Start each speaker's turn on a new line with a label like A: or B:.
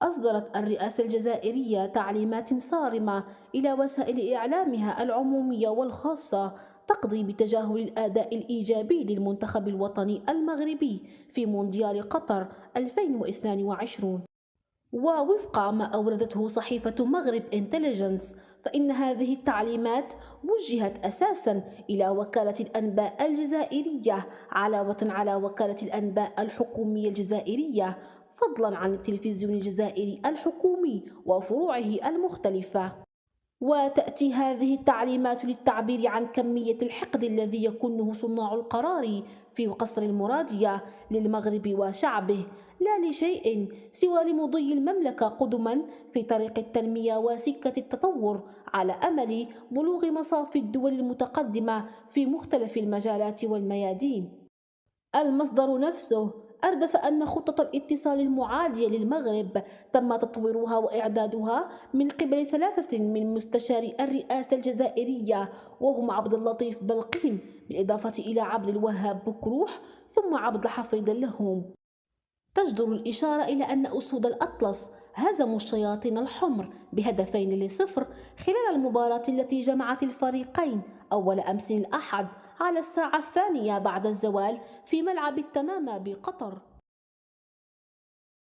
A: أصدرت الرئاسة الجزائرية تعليمات صارمة إلى وسائل إعلامها العمومية والخاصة تقضي بتجاهل الأداء الإيجابي للمنتخب الوطني المغربي في مونديال قطر 2022. ووفق ما أوردته صحيفة مغرب انتليجنس، فإن هذه التعليمات وجهت أساساً إلى وكالة الأنباء الجزائرية علاوة على وكالة الأنباء الحكومية الجزائرية، فضلاً عن التلفزيون الجزائري الحكومي وفروعه المختلفة. وتأتي هذه التعليمات للتعبير عن كمية الحقد الذي يكنه صناع القرار في قصر المرادية للمغرب وشعبه، لا لشيء سوى لمضي المملكة قدما في طريق التنمية وسكة التطور على أمل بلوغ مصاف الدول المتقدمة في مختلف المجالات والميادين. المصدر نفسه أردف أن خطة الاتصال المعادية للمغرب تم تطويرها وإعدادها من قبل ثلاثة من مستشاري الرئاسة الجزائرية، وهم عبد اللطيف بلقيم بالإضافة إلى عبد الوهاب بكروح ثم عبد الحفيظ اللهوم. تجدر الإشارة إلى أن أسود الأطلس هزموا الشياطين الحمر ب2-0 خلال المباراة التي جمعت الفريقين أول أمس الأحد على الساعة 2 بعد الزوال في ملعب التمامة بقطر.